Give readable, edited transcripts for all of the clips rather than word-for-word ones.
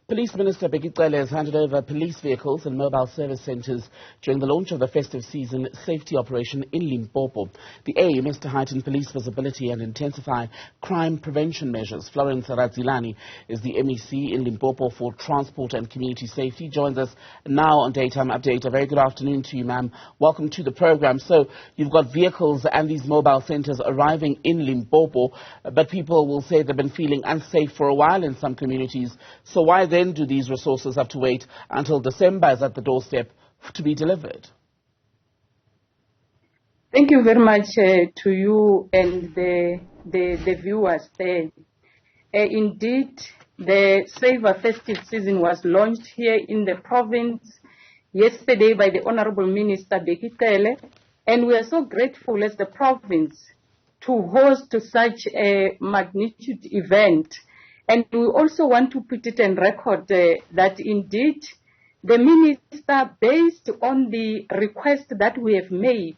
Police Minister Bheki Cele has handed over police vehicles and mobile service centres during the launch of the Festive Season Safety operation in Limpopo. The aim is to heighten police visibility and intensify crime prevention measures. Florence Radzilani is the MEC in Limpopo for Transport and Community Safety. Joins us now on Daytime Update. A very good afternoon to you, ma'am. Welcome to the programme. So you've got vehicles and these mobile centres arriving in Limpopo, but people will say they've been feeling unsafe for a while in some communities. So why then do these resources have to wait until December is at the doorstep to be delivered? Thank you very much to you and the viewers there. Indeed, the Safer Festive season was launched here in the province yesterday by the Honorable Minister Bheki Cele, and we are so grateful as the province to host such a magnitude event. And we also want to put it on record that indeed the minister, based on the request that we have made,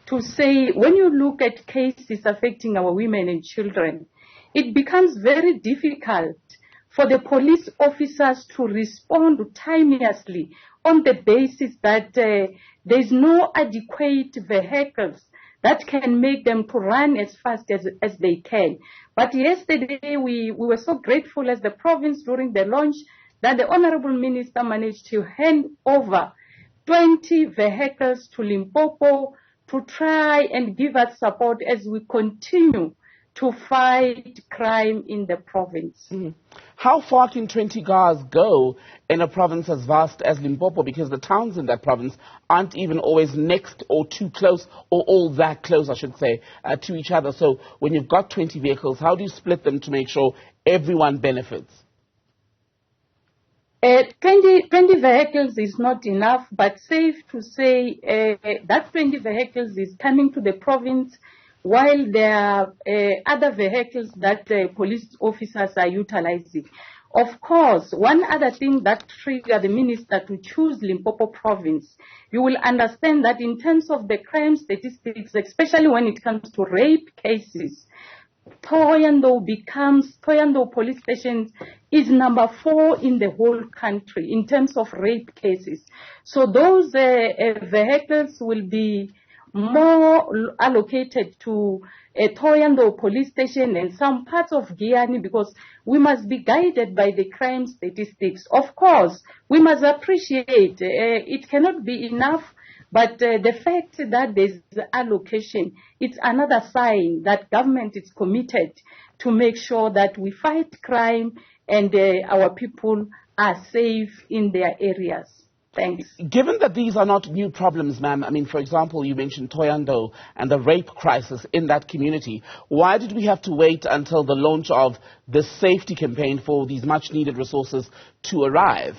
to say when you look at cases affecting our women and children, it becomes very difficult for the police officers to respond timeously on the basis that there is no adequate vehicles that can make them to run as fast as they can. But yesterday we were so grateful as the province during the launch that the Honorable Minister managed to hand over 20 vehicles to Limpopo to try and give us support as we continue to fight crime in the province. How far can 20 cars go in a province as vast as Limpopo? Because the towns in that province aren't even always next or too close, or all that close, I should say, to each other. So when you've got 20 vehicles, how do you split them to make sure everyone benefits? 20 vehicles is not enough, but safe to say that 20 vehicles is coming to the province while there are other vehicles that police officers are utilizing. Of course, one other thing that triggered the minister to choose Limpopo province, you will understand that in terms of the crime statistics, especially when it comes to rape cases, Thohoyandou police station is number 4 in the whole country in terms of rape cases. So those vehicles will be more allocated to Thohoyandou police station and some parts of Giyani, because we must be guided by the crime statistics. Of course, we must appreciate it cannot be enough, but the fact that there's allocation, it's another sign that government is committed to make sure that we fight crime and our people are safe in their areas. Thanks. Given that these are not new problems, ma'am, I mean, for example, you mentioned Thohoyandou and the rape crisis in that community. Why did we have to wait until the launch of the safety campaign for these much-needed resources to arrive?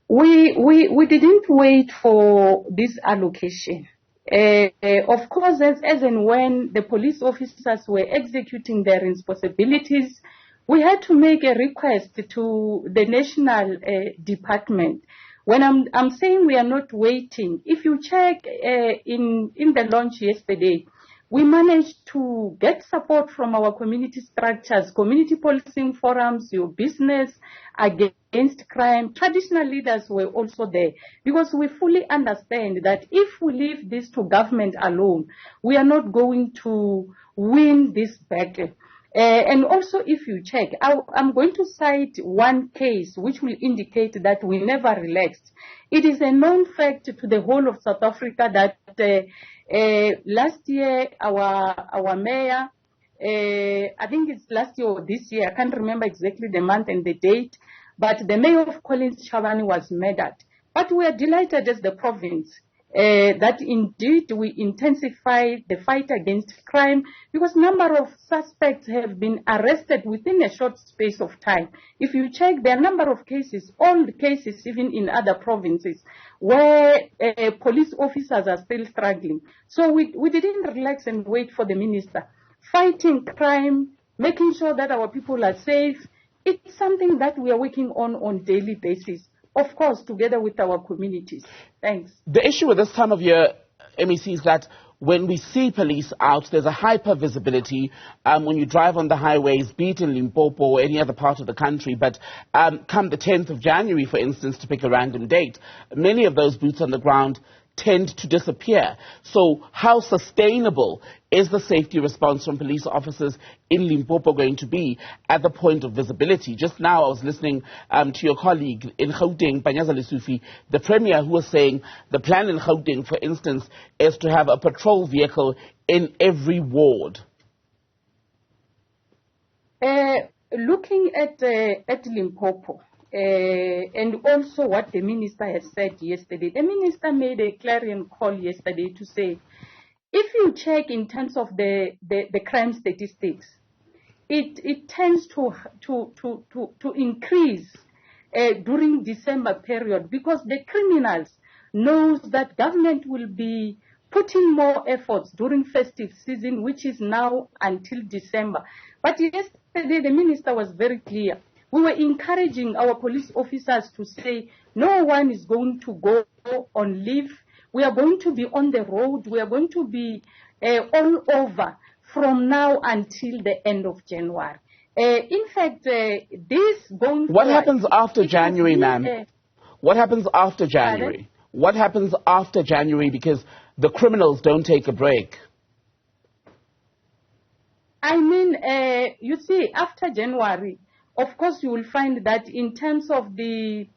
We didn't wait for this allocation. Of course, as and when the police officers were executing their responsibilities, we had to make a request to the national department. When I'm saying we are not waiting, if you check in the launch yesterday, we managed to get support from our community structures, community policing forums, your business against crime. Traditional leaders were also there, because we fully understand that if we leave this to government alone, we are not going to win this battle. And also, if you check, I'm going to cite one case which will indicate that we never relaxed. It is a known fact to the whole of South Africa that last year our mayor, I think it's last year or this year, I can't remember exactly the month and the date, but the mayor of Collins Chavani was murdered. But we are delighted as the province that indeed we intensify the fight against crime, because number of suspects have been arrested within a short space of time. If you check, there are a number of cases, all the cases even in other provinces, where police officers are still struggling. So we didn't relax and wait for the minister. Fighting crime, making sure that our people are safe, it's something that we are working on daily basis. Of course, together with our communities. Thanks. The issue with this time of year, MEC, is that when we see police out, there's a hyper visibility when you drive on the highways, be it in Limpopo or any other part of the country. But come the 10th of January, for instance, to pick a random date, many of those boots on the ground tend to disappear. So how sustainable is the safety response from police officers in Limpopo going to be at the point of visibility? Just now I was listening to your colleague in Gauteng, Panyaza Lesufi, the Premier, who was saying the plan in Gauteng, for instance, is to have a patrol vehicle in every ward. Looking at Limpopo, and also what the minister has said yesterday. The minister made a clarion call yesterday to say, if you check in terms of the crime statistics, it tends to increase during December period, because the criminals knows that government will be putting more efforts during festive season, which is now until December. But yesterday the minister was very clear. We were encouraging our police officers to say, no one is going to go on leave. We are going to be on the road. We are going to be all over from now until the end of January. In fact, this going What happens after January, ma'am? What happens after January? What happens after January? Because the criminals don't take a break. I mean, you see, after January, of course, you will find that in terms of the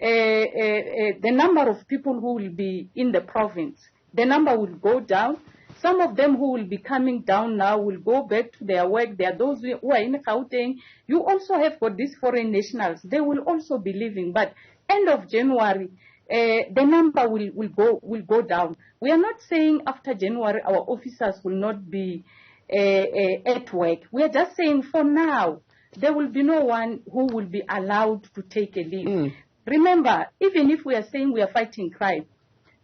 number of people who will be in the province, the number will go down. Some of them who will be coming down now will go back to their work. There are those who are in Gauteng. You also have got these foreign nationals. They will also be leaving. But end of January, the number will go down. We are not saying after January our officers will not be at work. We are just saying for now, there will be no one who will be allowed to take a leave. Remember, even if we are saying we are fighting crime,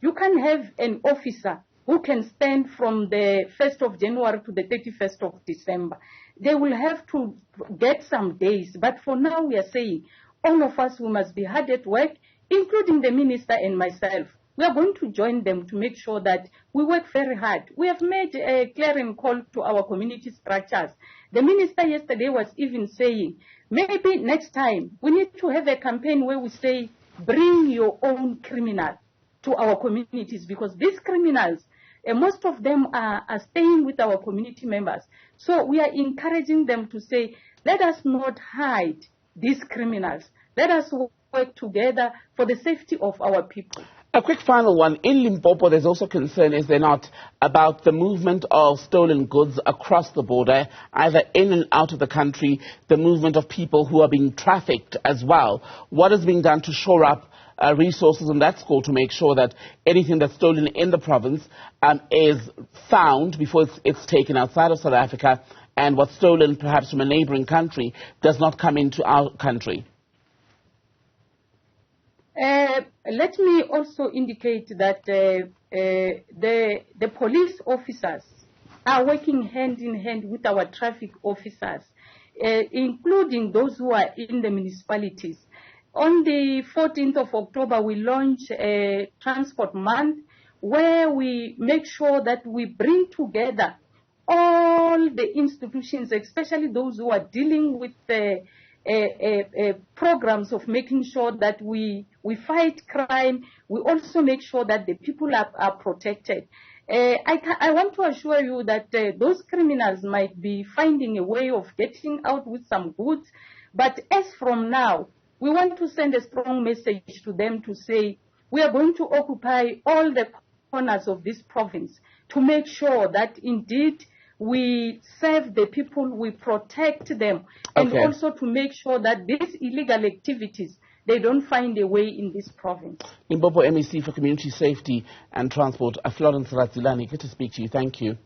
you can have an officer who can stand from the 1st of January to the 31st of December. They will have to get some days. But for now, we are saying all of us who must be hard at work, including the minister and myself. We are going to join them to make sure that we work very hard. We have made a clarion call to our community structures. The minister yesterday was even saying, maybe next time we need to have a campaign where we say, bring your own criminal to our communities, because these criminals, most of them are staying with our community members. So we are encouraging them to say, let us not hide these criminals. Let us work together for the safety of our people. A quick final one. In Limpopo, there's also concern, is there not, about the movement of stolen goods across the border, either in and out of the country, the movement of people who are being trafficked as well. What is being done to shore up resources on that score to make sure that anything that's stolen in the province is found before it's taken outside of South Africa, and what's stolen perhaps from a neighboring country does not come into our country? Let me also indicate that the police officers are working hand in hand with our traffic officers, including those who are in the municipalities. On the 14th of October, we launch a transport month where we make sure that we bring together all the institutions, especially those who are dealing with the programs of making sure that we fight crime. We also make sure that the people are protected. I want to assure you that those criminals might be finding a way of getting out with some goods, but as from now, we want to send a strong message to them to say, we are going to occupy all the corners of this province to make sure that indeed we serve the people, we protect them, and also to make sure that these illegal activities, they don't find a way in this province. Limpopo MEC for Community Safety and Transport, Florence Radzilani, good to speak to you. Thank you.